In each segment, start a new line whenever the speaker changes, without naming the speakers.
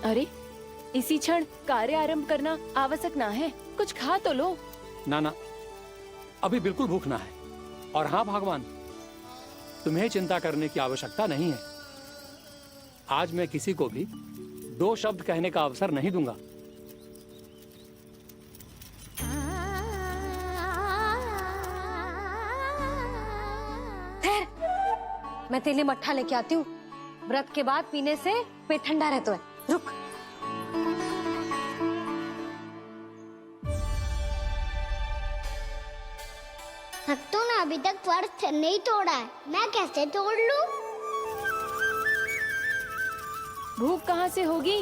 अरे, इसी क्षण कार्य आरंभ करना आवश्यक ना है। कुछ खा तो लो।
ना ना, अभी बिल्कुल भूख ना है। और हाँ भगवान, तुम्हें चिंता करने की आवश्यकता नहीं है। आज मैं किसी को भी 2 शब्द कहने का अवसर नहीं दूंगा।
मैं तेरे लिए मट्ठा लेके आती हूँ। व्रत के बाद पीने से पेट ठंडा रहता है। रुक।
भक्तों ने अभी तक व्रत नहीं तोड़ा है, मैं कैसे तोड़ लूं?
भूख कहाँ से होगी?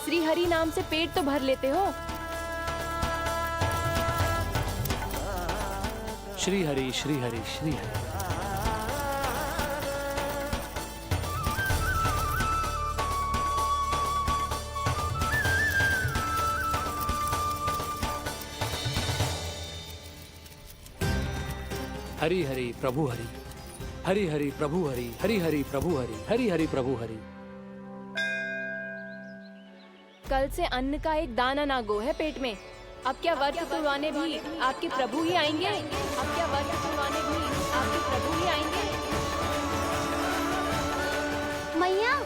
श्री हरि नाम से पेट तो भर लेते हो।
श्री हरि श्री हरि श्री हरि। हरि हरि प्रभु हरि, हरि हरि प्रभु हरि, हरि हरि प्रभु हरि, हरि हरि प्रभु हरि।
कल से अन्न का एक दाना ना गो है पेट में। अब क्या व्रत तुड़वाने भी आपके प्रभु ही आएंगे? अब क्या व्रत तुड़वाने भी आपके प्रभु ही आएंगे?
मैया,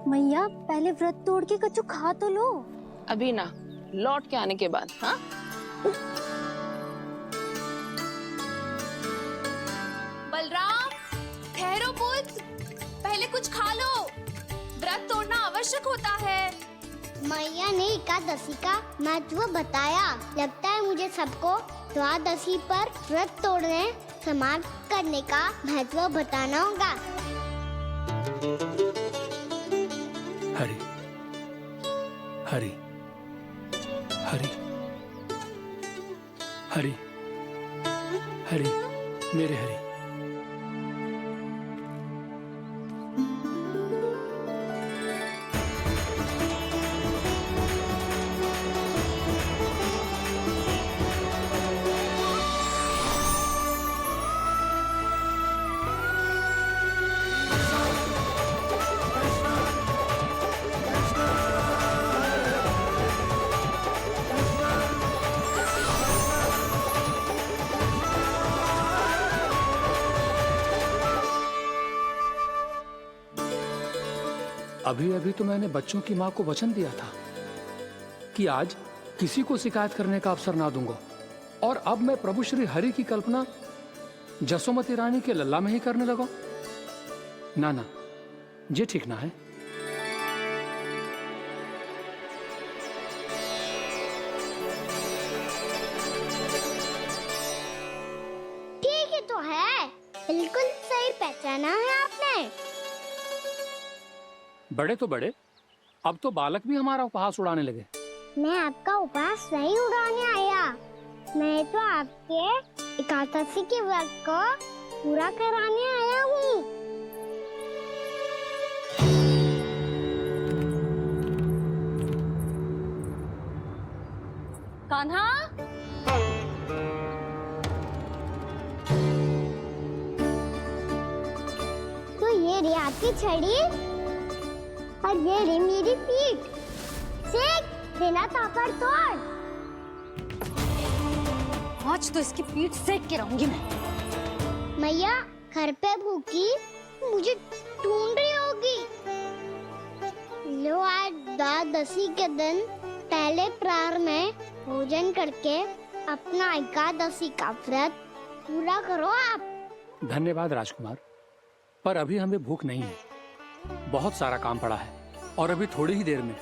मैया पहले व्रत तोड़ के कछु खा तो लो।
अभी ना, लौट के आने के बाद। हाँ,
बलराम, ठहरो पुत्र, पहले कुछ खा लो। व्रत तोड़ना आवश्यक होता है।
मैया ने एकादशी का महत्व बताया। लगता है मुझे सबको द्वादशी पर व्रत तोड़ने समाप्त करने का महत्व बताना होगा।
हरि हरि हरि हरि हरि, मेरे हरि। अभी अभी तो मैंने बच्चों की माँ को वचन दिया था कि आज किसी को शिकायत करने का अवसर ना दूंगा, और अब मैं प्रभु श्री हरि की कल्पना जसोमती रानी के लल्ला में ही करने लगा। ना ना, ये ठीक ना है।
ठीक ही तो है, बिल्कुल सही पहचाना है आपने।
बड़े तो बड़े, अब तो बालक भी हमारा उपहास उड़ाने लगे।
मैं आपका उपवास नहीं उड़ाने आया, मैं तो आपके एकादशी के व्रत को पूरा कराने आया हूँ।
कान्हा,
तो ये रे आपकी छड़ी और ये रे मेरी पीठ। सेक बिना तापर तोड़।
आज तो इसकी पीठ सेक के रहूंगी मैं।
मैया घर पे भूखी मुझे ढूंढ रही होगी। लो, आज द्वादशी के दिन पहले प्रहर में भोजन करके अपना एकादशी का व्रत पूरा करो आप।
धन्यवाद राजकुमार, पर अभी हमें भूख नहीं है। बहुत सारा काम पड़ा है, और अभी थोड़ी ही देर में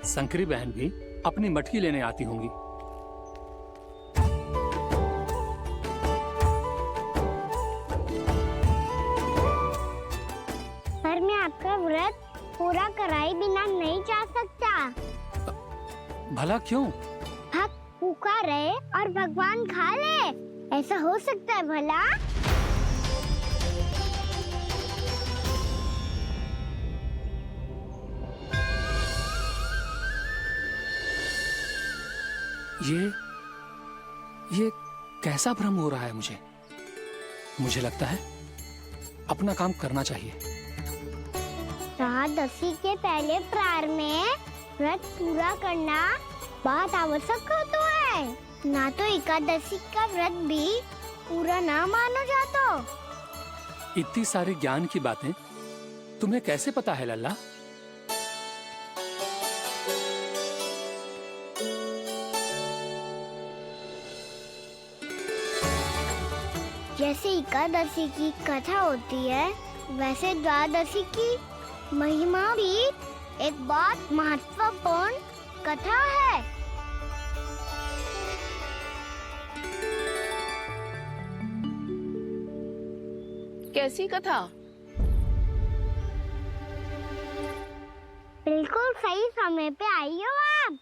शंकरी बहन भी अपनी मटकी लेने आती होंगी।
पर मैं आपका व्रत पूरा कराए बिना नहीं जा सकता।
भला क्यों?
भक्त भूखा रहे और भगवान खा ले, ऐसा हो सकता है भला?
ये कैसा भ्रम हो रहा है मुझे? मुझे लगता है अपना काम करना चाहिए।
एकादशी के पहले प्रार में व्रत पूरा करना बहुत आवश्यक होता है, ना तो एकादशी का व्रत भी पूरा ना मानो जातो।
इतनी सारी ज्ञान की बातें तुम्हें कैसे पता है लल्ला?
जैसे एकादशी की कथा होती है, वैसे द्वादशी की महिमा भी एक बहुत महत्वपूर्ण कथा है।
कैसी कथा?
बिल्कुल सही समय पे आई हो आप,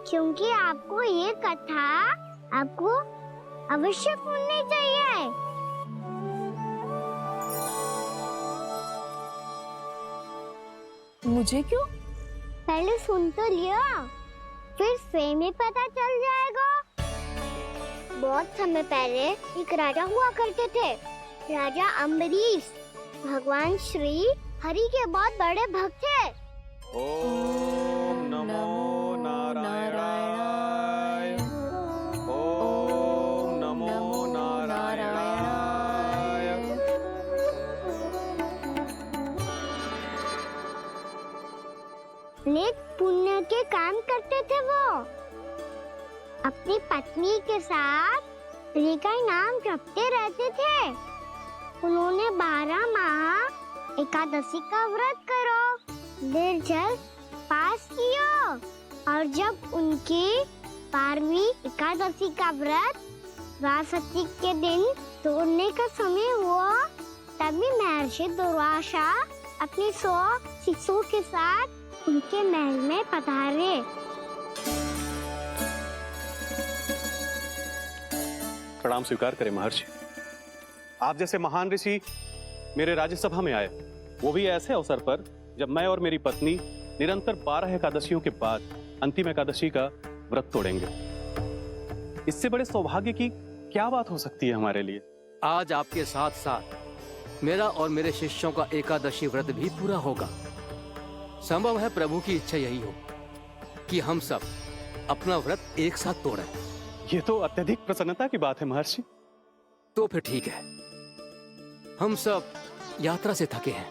क्योंकि आपको ये कथा आपको अवश्य सुननी चाहिए।
मुझे क्यों?
पहले सुन तो लियो, फिर स्वयं ही पता चल जाएगा। बहुत समय पहले एक राजा हुआ करते थे, राजा अम्बरीश। भगवान श्री हरि के बहुत बड़े भक्त थे।
ओम नमो नारायणाय। ओम नमो नारायणाय।
नेक पुण्य के काम करते थे वो। अपनी पत्नी के साथ हरि का नाम जपते रहते थे। उन्होंने 12 माह एकादशी का व्रत करो निर्जल पास किया, और जब उनकी 12वीं एकादशी का व्रत द्वादशी के दिन तोड़ने का समय हुआ, तभी महर्षि दुर्वासा अपने 100 शिष्यों के साथ उनके महल में पधारे।
प्रणाम स्वीकार करें महर्षि। आप जैसे महान ऋषि मेरे राज्यसभा में आए, वो भी ऐसे अवसर पर जब मैं और मेरी पत्नी निरंतर 12 एकादशियों के बाद अंतिम एकादशी का व्रत तोड़ेंगे। इससे बड़े सौभाग्य की क्या बात हो सकती है हमारे लिए?
आज आपके साथ साथ मेरा और मेरे शिष्यों का एकादशी व्रत भी पूरा होगा। संभव है प्रभु की इच्छा यही हो कि हम सब अपना व्रत एक साथ तोड़ें।
ये तो अत्यधिक प्रसन्नता की बात है महर्षि।
तो फिर ठीक है, हम सब यात्रा से थके हैं।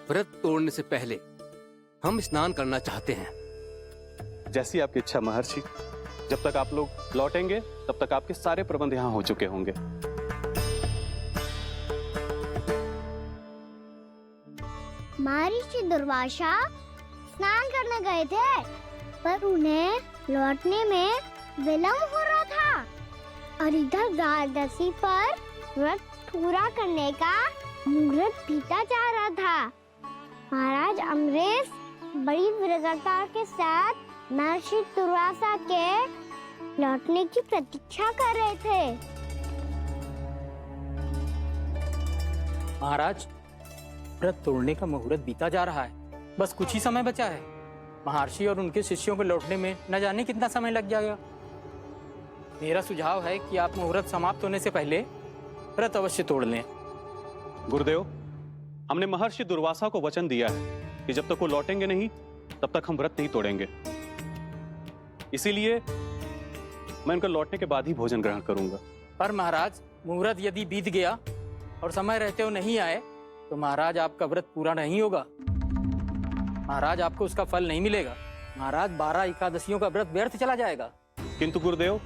व्रत तोड़ने से पहले हम स्नान करना चाहते हैं।
जैसी आपकी इच्छा महर्षि। जब तक आप लोग लौटेंगे तब तक आपके सारे प्रबंध यहाँ हो चुके होंगे।
महर्षि दुर्वासा स्नान करने गए थे, पर उन्हें लौटने में विलंब हो रहा था, और इधर द्वादशी पर व्रत पूरा करने का मुहूर्त बीता जा रहा था। महाराज अम्बरीश बड़ी विरगता के साथ महर्षि दुर्वासा के लौटने की प्रतीक्षा कर रहे थे।
महाराज, व्रत तोड़ने का मुहूर्त बीता जा रहा है। बस कुछ ही समय बचा है। महर्षि और उनके शिष्यों को लौटने में न जाने कितना समय लग जाएगा। मेरा सुझाव है कि आप मुहूर्त समाप्त होने से पहले व्रत अवश्य तोड़ लें।
गुरुदेव, हमने महर्षि दुर्वासा को वचन दिया है कि जब तक वो लौटेंगे नहीं तब तक हम व्रत नहीं तोड़ेंगे। इसीलिए मैं उनका लौटने के बाद ही भोजन ग्रहण करूंगा।
पर महाराज, मुहूर्त यदि बीत गया और समय रहते हो नहीं आए तो महाराज आपका व्रत पूरा नहीं होगा। महाराज, आपको उसका फल नहीं मिलेगा। महाराज, 12 एकादशियों का व्रत व्यर्थ चला जाएगा।
किंतु गुरुदेव,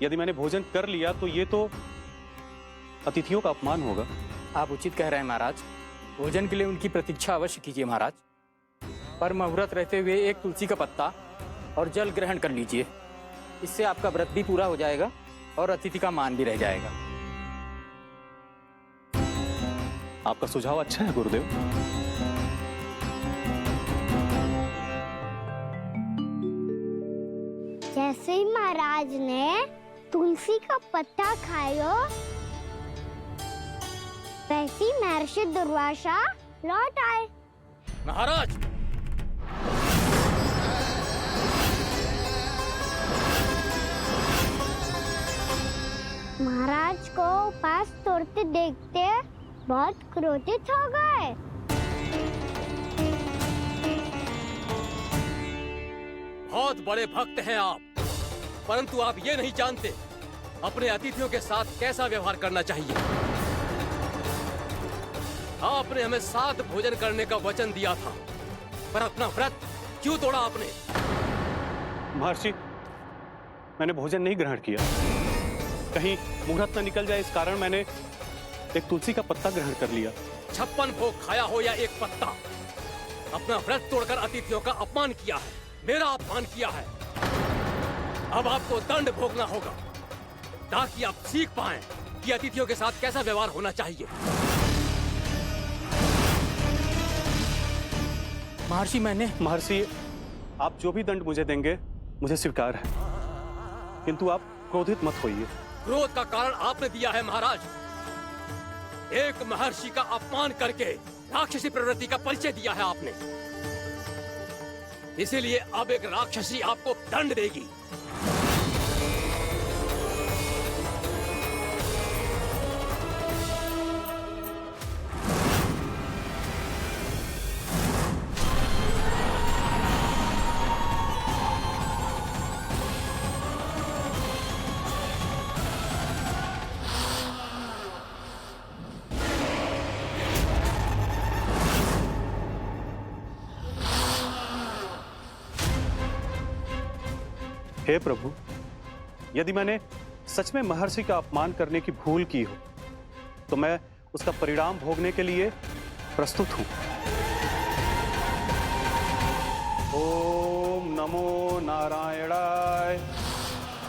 यदि मैंने भोजन कर लिया तो ये तो अतिथियों का अपमान होगा।
आप उचित कह रहे हैं महाराज। भोजन के लिए उनकी प्रतीक्षा अवश्य कीजिए महाराज। पर मुहूर्त रहते हुए एक तुलसी का पत्ता और जल ग्रहण कर लीजिए। इससे आपका व्रत भी पूरा हो जाएगा और अतिथि का मान भी रह जाएगा।
आपका सुझाव अच्छा है गुरुदेव।
जैसे ही महाराज ने तुलसी का पत्ता खायो, वैसे ही महर्षि दुर्वासा लौट आए।
महाराज,
महाराज को उपास तोड़ते देखते बहुत क्रोधित हो गए।
बहुत बड़े भक्त हैं आप, परंतु आप ये नहीं जानते अपने अतिथियों के साथ कैसा व्यवहार करना चाहिए। आपने हमें साथ भोजन करने का वचन दिया था, पर अपना व्रत क्यों तोड़ा आपने?
महर्षि, मैंने भोजन नहीं ग्रहण किया। कहीं मुहूर्त न निकल जाए इस कारण मैंने एक तुलसी का पत्ता ग्रहण कर लिया।
56 भोग खाया हो या एक पत्ता, अपना व्रत तोड़कर अतिथियों का अपमान किया है, मेरा अपमान किया है। अब आपको दंड भोगना होगा ताकि आप सीख पाएं कि अतिथियों के साथ कैसा व्यवहार होना चाहिए।
महर्षि, आप जो भी दंड मुझे देंगे मुझे स्वीकार है, किंतु आप क्रोधित मत होइए।
क्रोध का कारण आपने दिया है महाराज। एक महर्षि का अपमान करके राक्षसी प्रवृत्ति का परिचय दिया है आपने, इसीलिए अब एक राक्षसी आपको दंड देगी।
हे प्रभु, यदि मैंने सच में महर्षि का अपमान करने की भूल की हो तो मैं उसका परिणाम भोगने के लिए प्रस्तुत हूं। ओम नमो नारायणाय,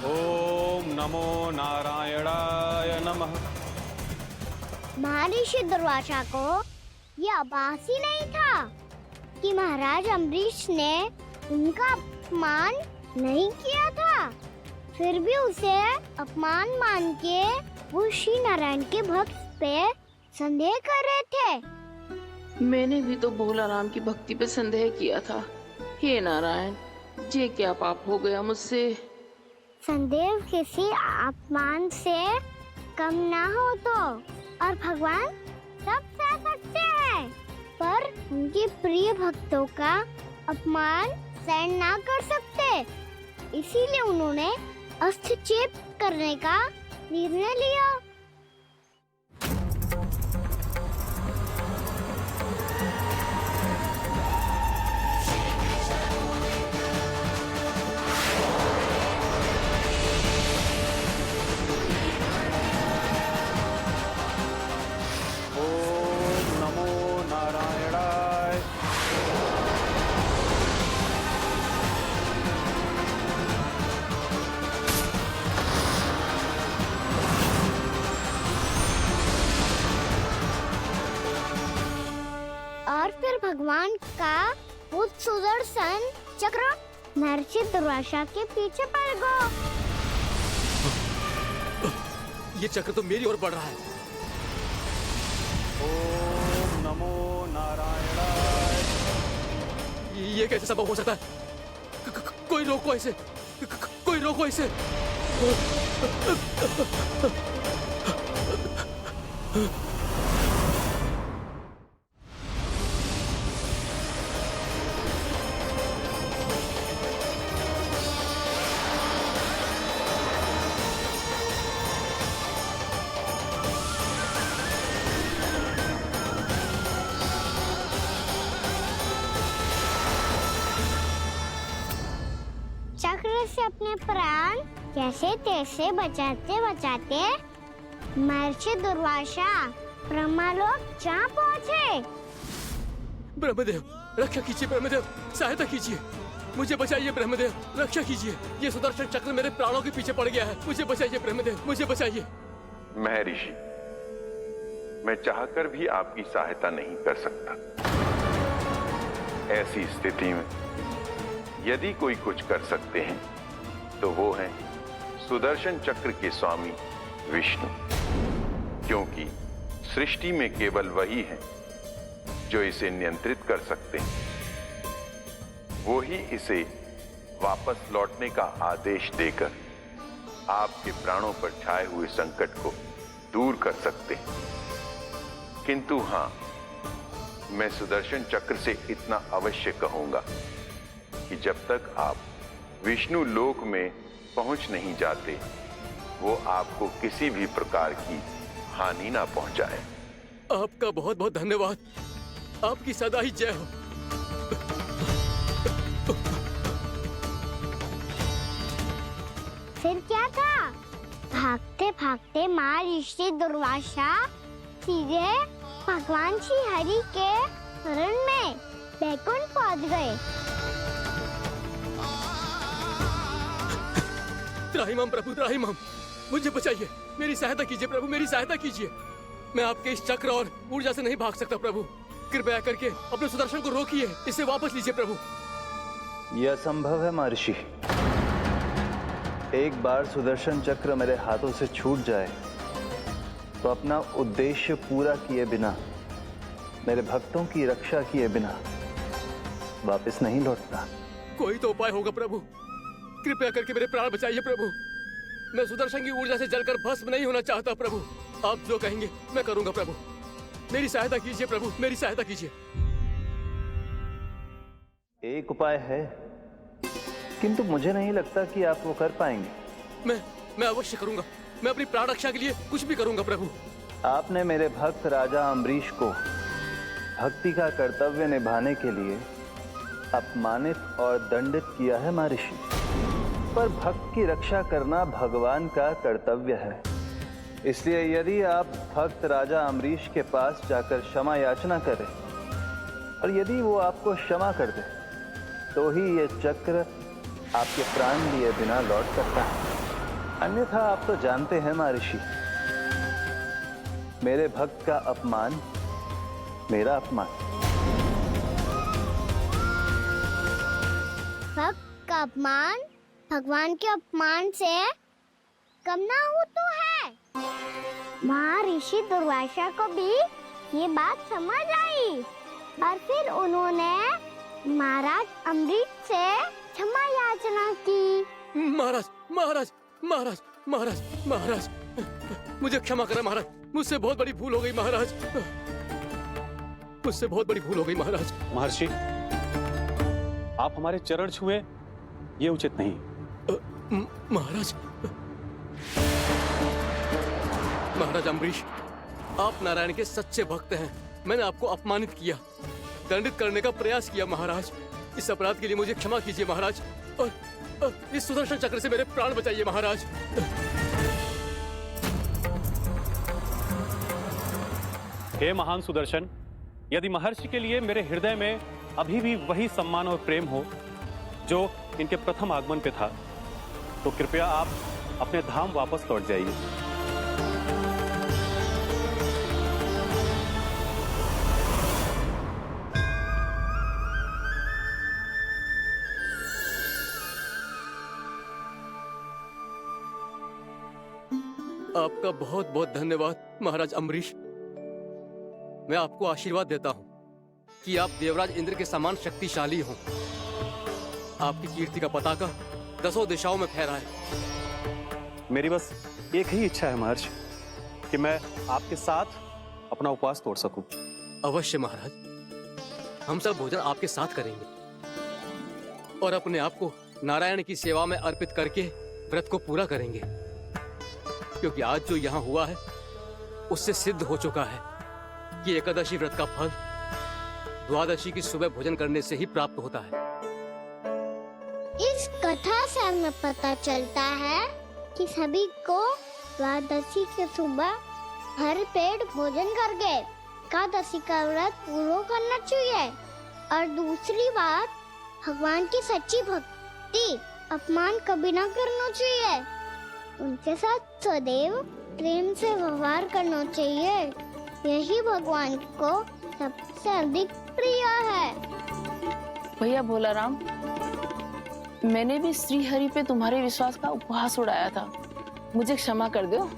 ओम नमो नारायणाय नमः।
महर्षि दुर्वासा को यह आभास ही नहीं था कि महाराज अम्बरीश ने उनका अपमान नहीं किया था। फिर भी उसे अपमान मान के वो श्री नारायण के भक्त पे संदेह कर रहे थे।
मैंने भी तो भोला राम की भक्ति पे संदेह किया था। हे नारायण, ये क्या पाप हो गया मुझसे?
संदेह किसी अपमान से कम ना हो तो, और भगवान सब सह सकते हैं, पर उनके प्रिय भक्तों का अपमान सहन ना कर सकते, इसीलिए उन्होंने हस्तक्षेप करने का निर्णय लिया।
ओम नमो नारायणाय।
और फिर भगवान का वो सुदर्शन चक्र महर्षि दुर्वासा के पीछे पड़ गया।
ये चक्र तो मेरी ओर बढ़ रहा है।
ओम नमो नारायणाय।
ये कैसे संभव हो सकता है? कोई रोको इसे, कोई रोको इसे।
चक्र से अपने प्राण कैसे तैसे बचाते बचाते महर्षि दुर्वासा ब्रह्मलोक जा पहुँचे।
ब्रह्मदेव, रक्षा कीजिए। ब्रह्मदेव, सहायता कीजिए, मुझे बचाइए। ब्रह्मदेव, रक्षा कीजिए। ये सुदर्शन चक्र मेरे प्राणों के पीछे पड़ गया है। मुझे बचाइए ब्रह्मदेव, मुझे बचाइए।
महर्षि, मैं चाहकर भी आपकी सहायता नहीं कर सकता। ऐसी स्थिति में यदि कोई कुछ कर सकते हैं तो वो हैं सुदर्शन चक्र के स्वामी विष्णु, क्योंकि सृष्टि में केवल वही है जो इसे नियंत्रित कर सकते हैं। वो ही इसे वापस लौटने का आदेश देकर आपके प्राणों पर छाए हुए संकट को दूर कर सकते हैं। किंतु हां, मैं सुदर्शन चक्र से इतना अवश्य कहूंगा कि जब तक आप विष्णु लोक में पहुंच नहीं जाते, वो आपको किसी भी प्रकार की हानि ना पहुंचाए।
आपका बहुत बहुत धन्यवाद। आपकी सदा ही जय हो।
फिर क्या था? भागते भागते महर्षि दुर्वासा सीधे भगवान श्री हरि के शरण में बैकुंठ पहुंच गए।
त्राहिमाम प्रभु, त्राहिमाम, मुझे बचाइए, मेरी सहायता कीजिए प्रभु, मेरी सहायता कीजिए। मैं आपके इस चक्र और ऊर्जा से नहीं भाग सकता प्रभु। कृपया करके अपने सुदर्शन को रोकिए, इसे वापस लीजिए प्रभु।
यह असंभव है महर्षि। एक बार सुदर्शन चक्र मेरे हाथों से छूट जाए तो अपना उद्देश्य पूरा किए बिना, मेरे भक्तों की रक्षा किए बिना वापस नहीं लौटता।
कोई तो उपाय होगा प्रभु, कृपया करके मेरे प्राण बचाइए प्रभु। मैं सुदर्शन की ऊर्जा से जलकर भस्म नहीं होना चाहता प्रभु। आप जो कहेंगे मैं करूंगा प्रभु। मेरी सहायता कीजिए प्रभु, मेरी सहायता कीजिए।
एक उपाय है, किंतु मुझे नहीं लगता कि आप वो कर पाएंगे।
मैं अवश्य करूंगा। मैं अपनी प्राण रक्षा के लिए कुछ भी करूंगा प्रभु।
आपने मेरे भक्त राजा अम्बरीश को भक्ति का कर्तव्य निभाने के लिए अपमानित और दंडित किया है महर्षि, पर भक्त की रक्षा करना भगवान का कर्तव्य है। इसलिए यदि आप भक्त राजा अम्बरीश के पास जाकर क्षमा याचना करें और यदि वो आपको क्षमा कर दे, तो ही ये चक्र आपके प्राण लिए बिना लौट सकता है। अन्यथा आप तो जानते हैं महर्षि, मेरे भक्त का अपमान मेरा अपमान।
भक्त का अपमान भगवान के अपमान से कम ना हो तो है। महर्षि दुर्वासा को भी ये बात समझ आई और फिर उन्होंने महाराज अम्बरीश से क्षमा याचना की।
महाराज महाराज महाराज महाराज महाराज, मुझे क्षमा करें महाराज, मुझसे बहुत बड़ी भूल हो गई महाराज, मुझसे बहुत बड़ी भूल हो गई महाराज।
महर्षि, आप हमारे चरण छुए ये उचित नहीं।
महाराज, महाराज अम्बरीश, आप नारायण के सच्चे भक्त हैं। मैंने आपको अपमानित किया, दंडित करने का प्रयास किया महाराज। इस अपराध के लिए मुझे क्षमा कीजिए महाराज, और इस सुदर्शन चक्र से मेरे प्राण बचाइए महाराज।
हे महान सुदर्शन, यदि महर्षि के लिए मेरे हृदय में अभी भी वही सम्मान और प्रेम हो जो इनके प्रथम आगमन पे था, तो कृपया आप अपने धाम वापस लौट जाइए।
आपका बहुत बहुत धन्यवाद महाराज अम्बरीश। मैं आपको आशीर्वाद देता हूं कि आप देवराज इंद्र के समान शक्तिशाली हों। आपकी कीर्ति का पताका 10 दिशाओं में फहराए।
मेरी बस एक ही इच्छा है महर्षि, कि मैं आपके साथ अपना उपवास तोड़ सकूं।
अवश्य महाराज, हम सब भोजन आपके साथ करेंगे और अपने आप को नारायण की सेवा में अर्पित करके व्रत को पूरा करेंगे, क्योंकि आज जो यहाँ हुआ है उससे सिद्ध हो चुका है कि एकादशी व्रत का फल द्वादशी की सुबह भोजन करने से ही प्राप्त होता है।
इस कथा से हमें पता चलता है कि सभी को द्वादशी के सुबह भर पेट भोजन करके एकादशी का व्रत पूरा करना चाहिए। और दूसरी बात, भगवान की सच्ची भक्ति अपमान कभी ना करना चाहिए। उनके साथ सदैव प्रेम से व्यवहार करना चाहिए। यही भगवान को सबसे अधिक प्रिय है।
भैया भोला राम, मैंने भी श्री हरि पे तुम्हारे विश्वास का उपहास उड़ाया था, मुझे क्षमा कर दो।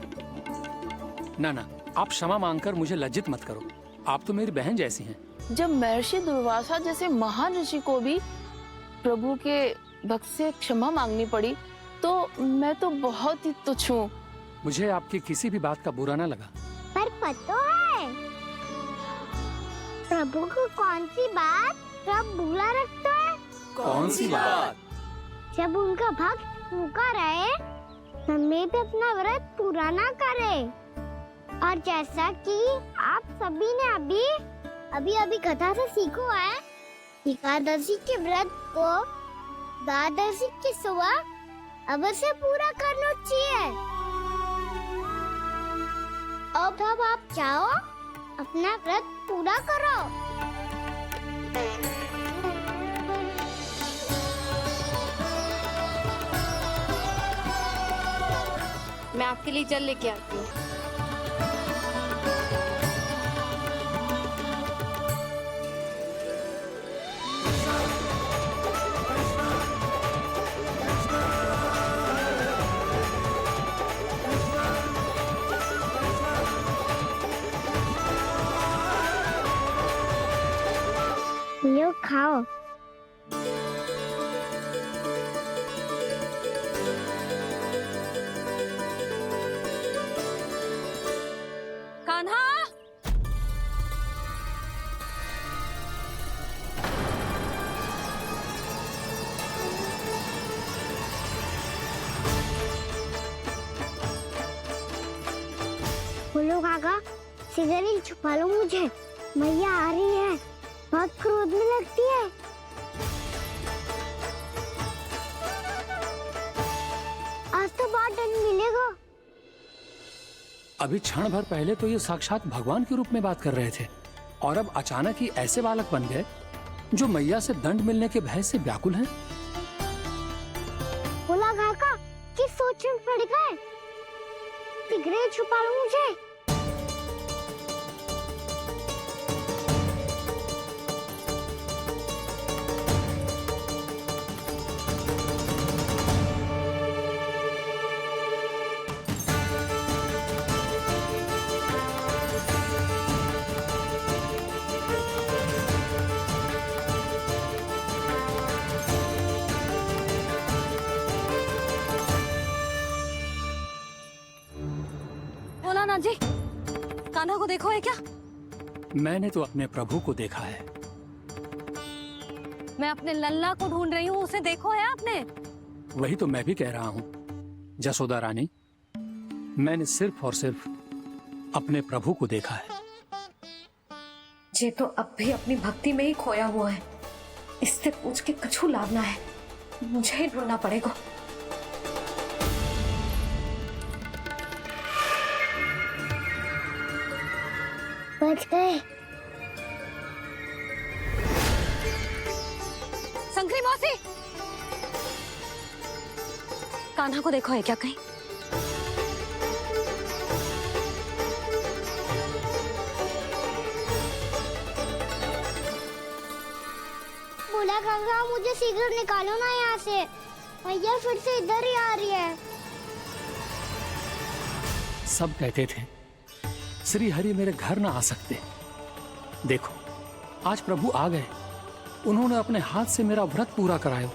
ना ना, आप क्षमा मांगकर मुझे लज्जित मत करो, आप तो मेरी बहन जैसी हैं।
जब महर्षि दुर्वासा जैसे महान ऋषि को भी प्रभु के भक्त से क्षमा मांगनी पड़ी, मैं तो बहुत ही तुच्छ हूँ।
मुझे आपकी किसी भी बात का बुरा ना लगा।
पर पता है प्रभु को कौन सी बात सब बुरा रखता है?
कौन सी बात?
जब उनका भक्त भूखा रहे समय पे अपना व्रत पूरा ना करे। और जैसा कि आप सभी ने अभी कथा से सीखो है, एकादशी के व्रत को द्वादशी की सुबह अवश्य पूरा करना चाहिए। अब आप चाहो अपना व्रत पूरा करो।
मैं आपके लिए जल लेके आती हूँ।
लो खाओ।
कान्हा,
बोलो काका, सिगरेट छुपा लो मुझे, मैया आ रही है, बहुत क्रोध में लगती है। आज तो बहुत दंड मिलेगा।
अभी क्षण भर पहले तो ये साक्षात भगवान के रूप में बात कर रहे थे और अब अचानक ही ऐसे बालक बन गए जो मैया से दंड मिलने के भय से व्याकुल हैं।
बोला काका, किस सोच में पड़ गए? सिगरेट छुपा लो मुझे।
बोला ना जी, कान्हा को देखो है क्या?
मैंने तो अपने प्रभु को देखा है।
मैं अपने लल्ला को ढूंढ रही हूँ, उसे देखो है आपने?
वही तो मैं भी कह रहा हूँ जसोदा रानी, मैंने सिर्फ और सिर्फ अपने प्रभु को देखा है।
ये तो अब भी अपनी भक्ति में ही खोया हुआ है, इससे पूछ के कछु लाभ ना है, मुझे ही ढूंढना पड़ेगा।
बच गए।
शंकरी मौसी, कान्हा को देखो है क्या कहीं?
बोला गंगा, मुझे सिगरेट निकालो ना यहाँ से, भैया फिर से इधर ही आ रही है।
सब कहते थे श्री हरि मेरे घर ना आ सकते। देखो आज प्रभु आ गए, उन्होंने अपने हाथ से मेरा व्रत पूरा कराया।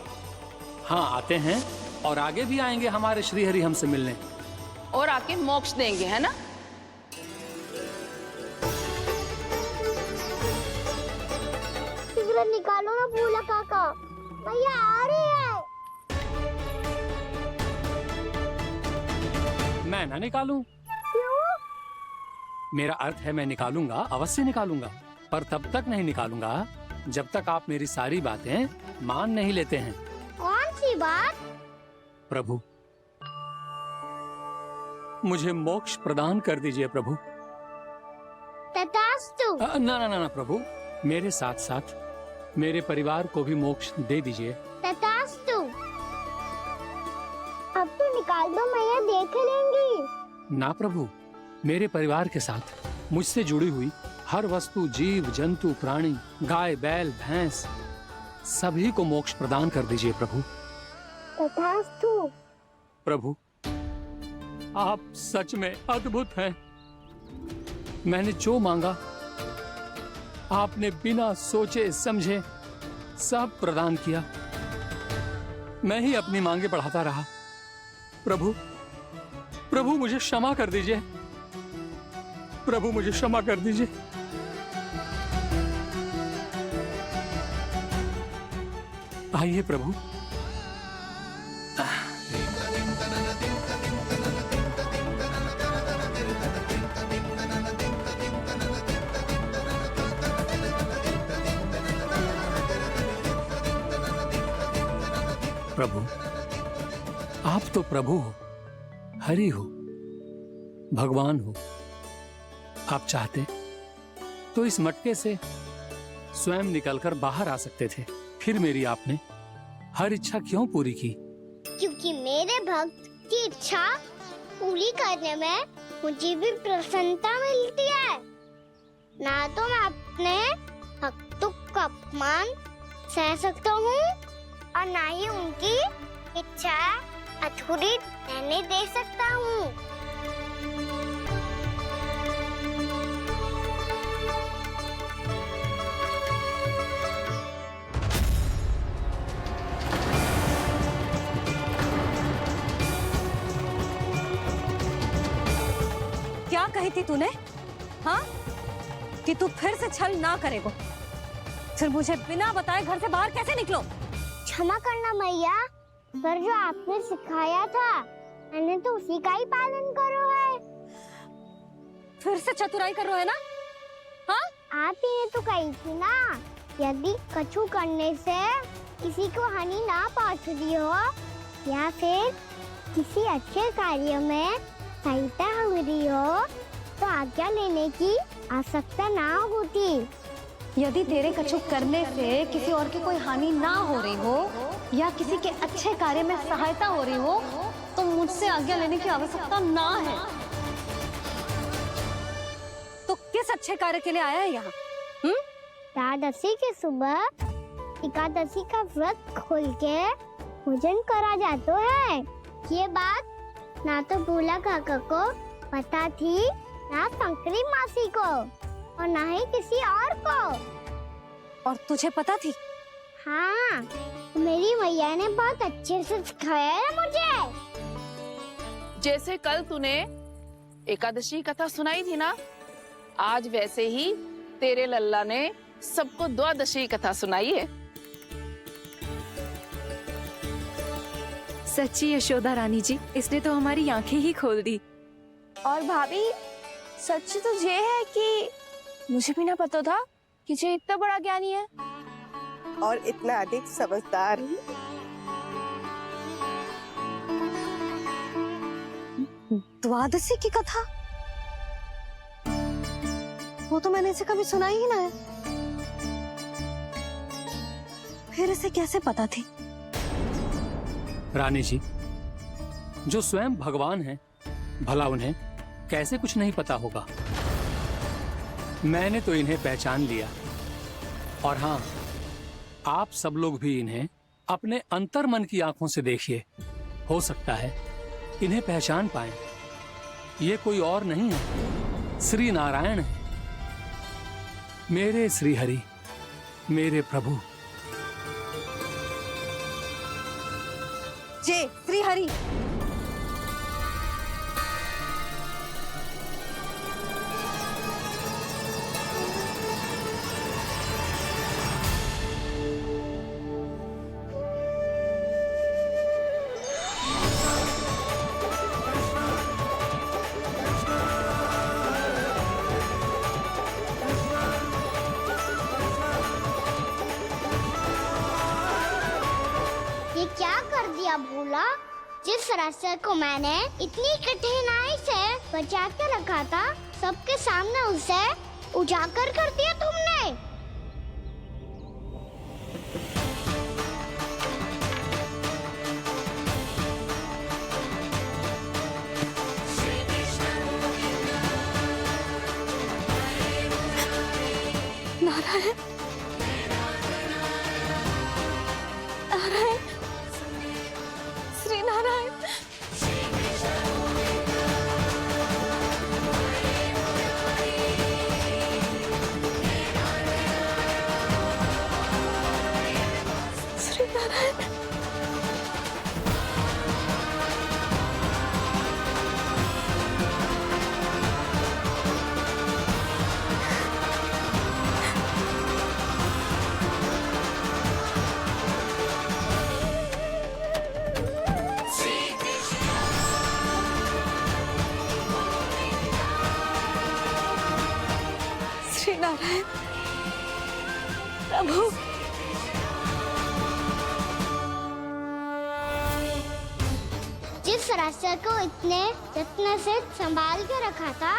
हाँ आते हैं और आगे भी आएंगे हमारे श्री हरि हमसे मिलने
और आके मोक्ष देंगे, है ना?
सिगरेट निकालो ना भोला काका, भैया आ रही है।
मैं ना निकालूं? मेरा अर्थ है मैं निकालूंगा, अवश्य निकालूंगा, पर तब तक नहीं निकालूंगा जब तक आप मेरी सारी बातें मान नहीं लेते हैं।
कौन सी बात?
प्रभु मुझे मोक्ष प्रदान कर दीजिए प्रभु।
तथास्तु।
ना ना ना ना प्रभु, मेरे साथ साथ मेरे परिवार को भी मोक्ष दे दीजिए।
तथास्तु। अब तो निकाल दो, मैया देख लेंगी।
ना प्रभु, मेरे परिवार के साथ मुझसे जुड़ी हुई हर वस्तु, जीव जंतु, प्राणी, गाय बैल भैंस, सभी को मोक्ष प्रदान कर दीजिए प्रभु।
तथास्तु।
प्रभु आप सच में अद्भुत हैं। मैंने जो मांगा आपने बिना सोचे समझे सब प्रदान किया। मैं ही अपनी मांगे बढ़ाता रहा, प्रभु, प्रभु मुझे क्षमा कर दीजिए। प्रभु मुझे क्षमा कर दीजिए। आइए प्रभु। प्रभु, आप तो प्रभु हो, हरि हो, भगवान हो। आप चाहते तो इस मटके से स्वयं निकलकर बाहर आ सकते थे, फिर मेरी आपने हर इच्छा क्यों पूरी की?
क्योंकि मेरे भक्त की इच्छा पूरी करने में मुझे भी प्रसन्नता मिलती है। ना तो मैं अपने भक्तों का अपमान सह सकता हूँ और ना ही उनकी इच्छा अधूरी रहने दे सकता हूँ।
क्या कही थी तूने? हाँ, कि तू फिर से छल ना करेगा। फिर मुझे बिना बताए घर से बाहर कैसे निकलो?
क्षमा करना मैया, पर जो आपने सिखाया था मैंने तो उसी का ही पालन करो है।
फिर से चतुराई कर रहे हो है ना? हाँ,
आप ही ने तो कही थी ना, यदि कछु करने से किसी को हानि ना पहुंचती हो या फिर किसी अच्छे कार्य में सहायता हो रही हो तो आज्ञा लेने की आवश्यकता ना होती।
यदि तेरे कछु करने से किसी और की कोई हानि ना हो रही हो या किसी के अच्छे कार्य में सहायता हो रही हो तो मुझसे आज्ञा लेने की आवश्यकता ना है। तो किस अच्छे कार्य के लिए आया है यहाँ?
एकादशी की सुबह एकादशी का व्रत खोल के भोजन करा जाता है। ये बात ना तो भोला काका को पता थी, ना शंकरी मासी को और ना ही किसी और को।
और तुझे पता थी?
हाँ, मेरी मैया ने बहुत अच्छे से सिखाया है मुझे।
जैसे कल तूने एकादशी कथा सुनाई थी ना, आज वैसे ही तेरे लल्ला ने सबको द्वादशी कथा सुनाई है।
सच्ची यशोदा रानी जी, इसने तो हमारी आंखें ही खोल दी।
और भाभी, सच तो ये है कि मुझे भी ना पता था कि ये इतना बड़ा ज्ञानी है
और इतना अधिक समझदार।
द्वादशी की कथा? वो तो मैंने इसे कभी सुना ही ना है। फिर इसे कैसे पता थी?
रानी जी, जो स्वयं भगवान हैं, भला उन्हें कैसे कुछ नहीं पता होगा? मैंने तो इन्हें पहचान लिया। और हाँ, आप सब लोग भी इन्हें अपने अंतर्मन की आंखों से देखिए, हो सकता है इन्हें पहचान पाएं। ये कोई और नहीं है, श्री नारायण है, मेरे श्री हरि, मेरे प्रभु।
जय श्री हरि।
ये क्या कर दिया भोला? जिस रास्ते को मैंने इतनी कठिनाई से बचा के रखा था, सबके सामने उसे उजागर कर दिया तुमने।
नारायण, नारायण, श्री नारायण। श्री नारायण। सत्यनारायण प्रभु।
जिस रास्ते को इतने यत्न से संभाल के रखा था,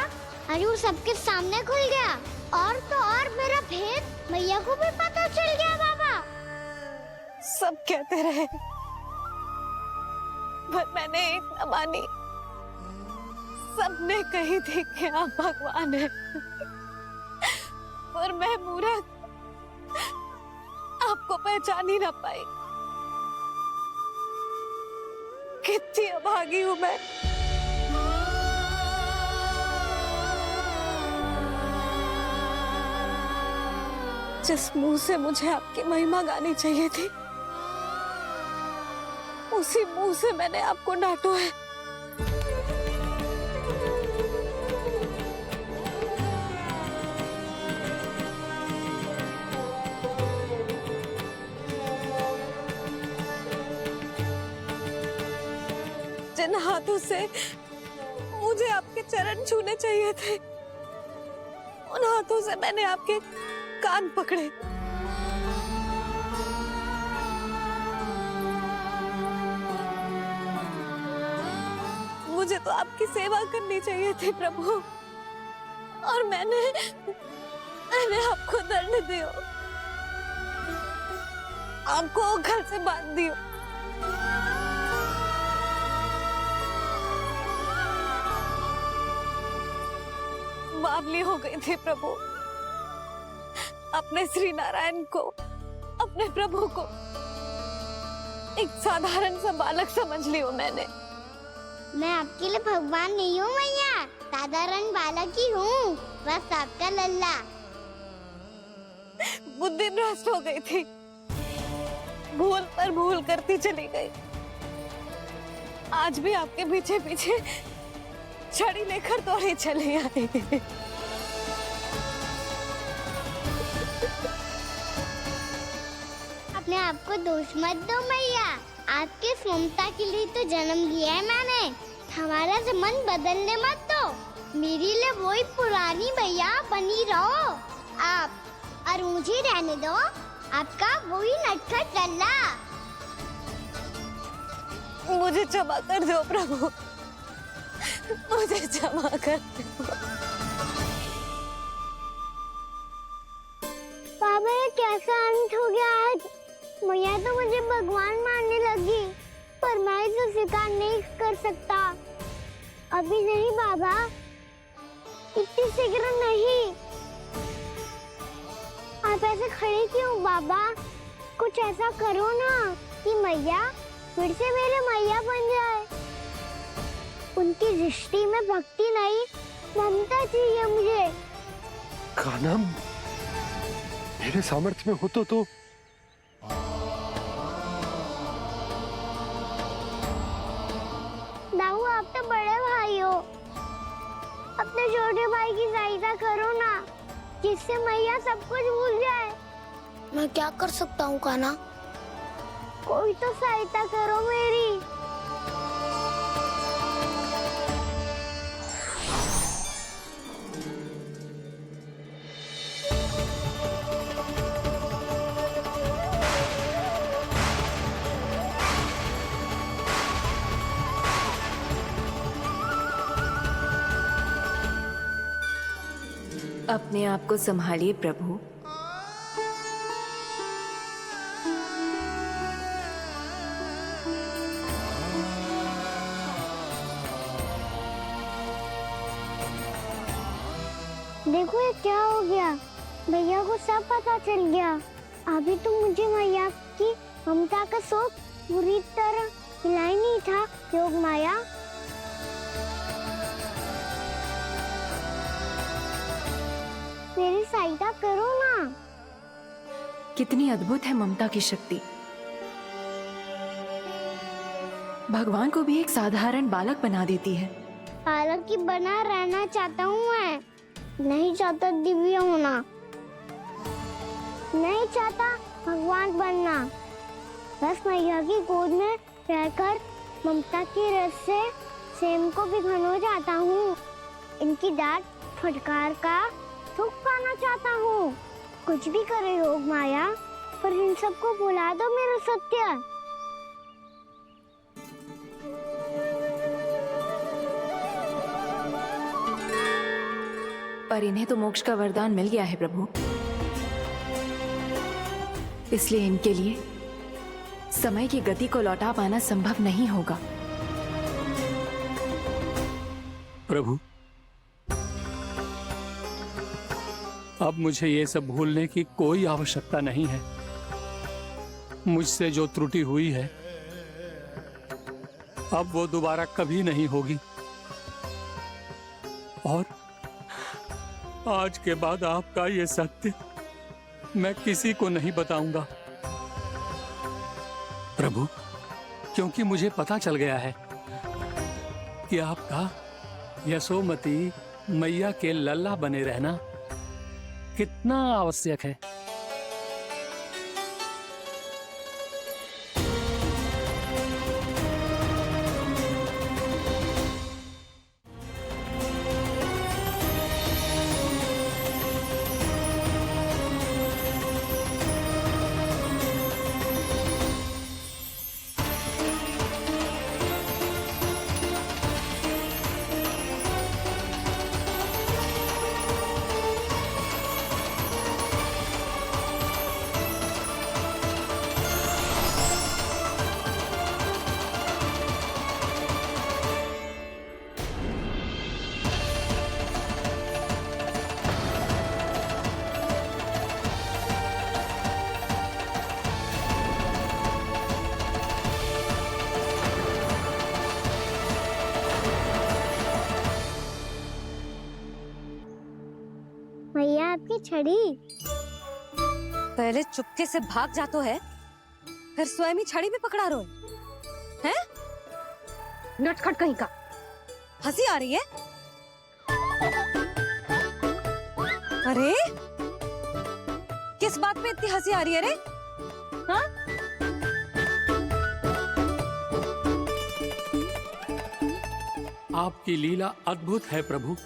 आज वो सबके सामने खुल गया। और तो और मेरा भेद मैया को भी पता चल गया। बाबा
सब कहते रहे पर मैंने एक न मानी। सबने कही थी कि आप भगवान हैं, पर मैं मूर्ख आपको पहचान ही ना पाई। कितनी अभागी हूँ मैं। जिस मुंह से मुझे आपकी महिमा गानी चाहिए थी, उसी मुंह से मैंने आपको डांटा है। जिन हाथों से मुझे आपके चरण छूने चाहिए थे, उन हाथों से मैंने आपके कान पकड़े। मुझे तो आपकी सेवा करनी चाहिए थी प्रभु, और मैंने आपको दंड दियो, आपको घर से बांध दियो। बावली हो गई थी प्रभु। अपने श्री नारायण को, अपने प्रभु को एक साधारण सा बालक समझ लियो मैंने।
मैं आपके लिए भगवान नहीं हूँ मैया, साधारण बालक ही हूँ, बस आपका लल्ला।
बुद्धि भ्रष्ट हो गई थी, भूल पर भूल करती चली गई। आज भी आपके पीछे पीछे छड़ी लेकर दौड़ी चली आई।
अपने आप को दोष मत दो मैया, आपके ममता के लिए तो जन्म लिया है मैंने। हमारा मन बदलने मत दो। मेरे लिए वही पुरानी मैया बनी रहो आप, और मुझे रहने दो आपका वही नटखट लल्ला।
मुझे क्षमा कर दो प्रभु, मुझे क्षमा कर दो।
बाबा ये कैसा अंत हो गया आज? मैया तो मुझे भगवान मानने लगी, पर मैं इसे स्वीकार नहीं कर सकता। अभी नहीं बाबा, इतनी शीघ्र नहीं। आप ऐसे खड़े क्यों बाबा? कुछ ऐसा करो ना कि मैया फिर से मेरे मैया बन जाए। उनकी दृष्टि में भक्ति नहीं, ममता चाहिए मुझे।
कान्हा, मेरे सामर्थ्य में हो तो
दाऊ, आप तो बड़े भाई हो, अपने छोटे भाई की सहायता करो ना, जिससे मैया सब कुछ भूल जाए। मैं क्या कर सकता हूँ कान्हा? कोई तो सहायता करो मेरी।
अपने आप को संभालिए प्रभु।
देखो ये क्या हो गया, भैया को सब पता चल गया। अभी तो मुझे मैया की ममता का शौक पूरी तरह मिला ही नहीं था। योग माया, मेरी सहायता करो ना।
कितनी अद्भुत है ममता की शक्ति। भगवान को भी एक साधारण बालक बना देती है।
बालक की बना रहना चाहता हूँ मैं, नहीं चाहता दिव्य होना, नहीं चाहता भगवान बनना। बस मैया की गोद में रहकर ममता की रस से सेम को भी घनो जाता हूँ। इनकी डांट फटकार का सुख पाना चाहता हूँ। कुछ भी करे योग माया, पर इन सबको भुला दो मेरा सत्य।
पर इन्हें तो मोक्ष का वरदान मिल गया है प्रभु, इसलिए इनके लिए समय की गति को लौटा पाना संभव नहीं होगा।
प्रभु, अब मुझे ये सब भूलने की कोई आवश्यकता नहीं है। मुझसे जो त्रुटि हुई है अब वो दोबारा कभी नहीं होगी, और आज के बाद आपका ये सत्य मैं किसी को नहीं बताऊंगा प्रभु, क्योंकि मुझे पता चल गया है कि आपका यशोमती मैया के लल्ला बने रहना कितना आवश्यक है।
मैया आपकी छड़ी।
पहले चुपके से भाग जातो है, फिर स्वयं ही छड़ी भी पकड़ा रो है? नटखट कहीं का। हंसी आ रही है? अरे किस बात पे इतनी हंसी आ रही है रे? हाँ?
आपकी लीला अद्भुत है प्रभु,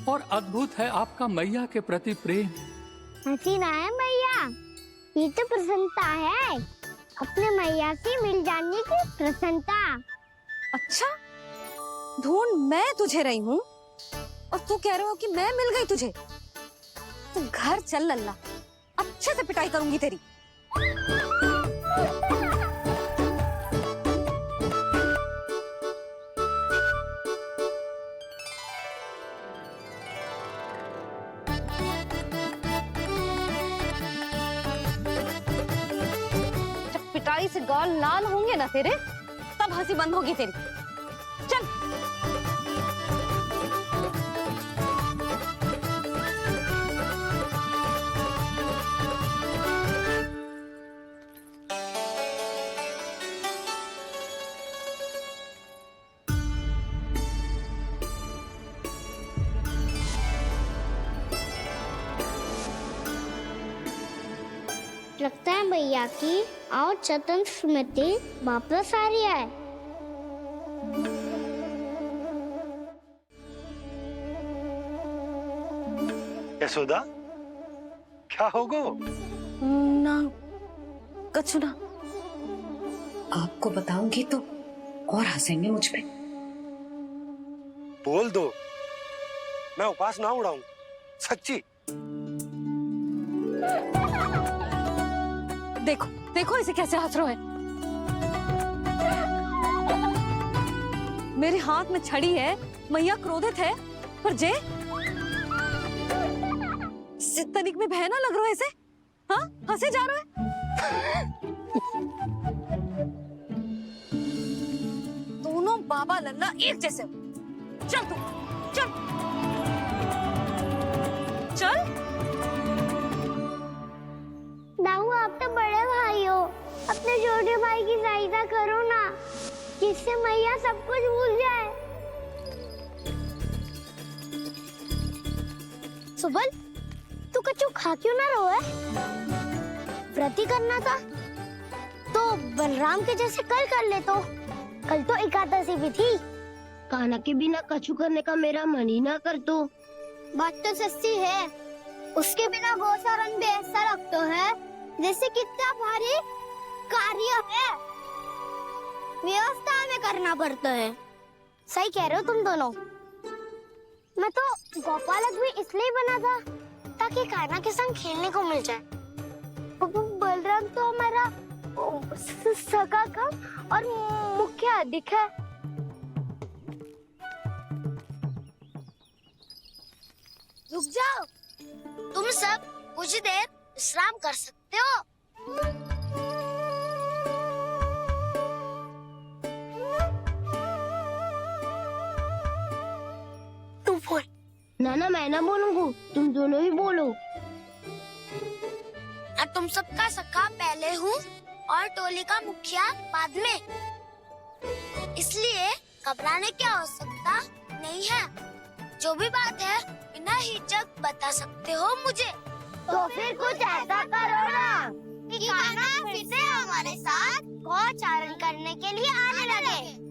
और अद्भुत है आपका मैया के प्रति प्रेम।
हंसी ना है मैया, ये तो प्रसन्नता है, अपने मैया से मिल जाने की प्रसन्नता।
अच्छा, ढूंढ मैं तुझे रही हूँ और तू कह रहे हो कि मैं मिल गई तुझे। तू घर चल लल्ला, अच्छे से पिटाई करूंगी तेरी। पिटाई से गाल लाल होंगे ना तेरे, तब हंसी बंद होगी तेरी। चल।
लगता है भैया की और चतन स्मृति वापस आ रही है।
यशोदा, क्या होगो?
ना कछु ना।
आपको बताऊंगी तो और हंसेंगे मुझ पे।
बोल दो, मैं उपास ना उड़ाऊं, सच्ची।
देखो देखो इसे कैसे हंस रहा है। मेरे हाथ में छड़ी है, मैया क्रोधित है, पर जे तनिक में भय ना लग रहा है इसे। हाँ, हंसे जा रहा है। दोनों बाबा लल्ला एक जैसे हो। चल तू, चल चल।
दाऊ, आप तो बड़े भाई हो, अपने छोटे भाई की सहायता करो ना, जिससे मैया सब कुछ भूल जाए। सुबल, तू कछु खा क्यों ना रहो है? व्रत ही करना था तो बलराम के जैसे कल कर ले। तो कल तो एकादशी भी थी।
कान्हा के बिना कछु करने का मेरा मन ही ना कर। तो
बात तो सच्ची है, उसके बिना गोचारण भी ऐसा लगता है जैसे कितना भारी कार्य है, व्यवस्था में करना पड़ता है। सही कह रहे हो तुम दोनों। मैं तो गोपालक भी इसलिए बना था ताकि कान्हा के संग खेलने को मिल जाए। बलराम तो हमारा सगा कम और मुख्य अधिक है। रुक जाओ, तुम सब कुछ देर विश्राम कर सकते हो। तू बोल। ना मैं ना बोलूंगा, तुम दोनों ही बोलो। तुम सबका सखा पहले हूँ और टोली का मुखिया बाद में, इसलिए घबराने की आवश्यकता नहीं है। जो भी बात है बिना हिचक बता सकते हो मुझे। तो फिर कुछ ऐसा करो ना कि कान्हा फिर से हमारे साथ गोचारण करने के लिए आने लगे।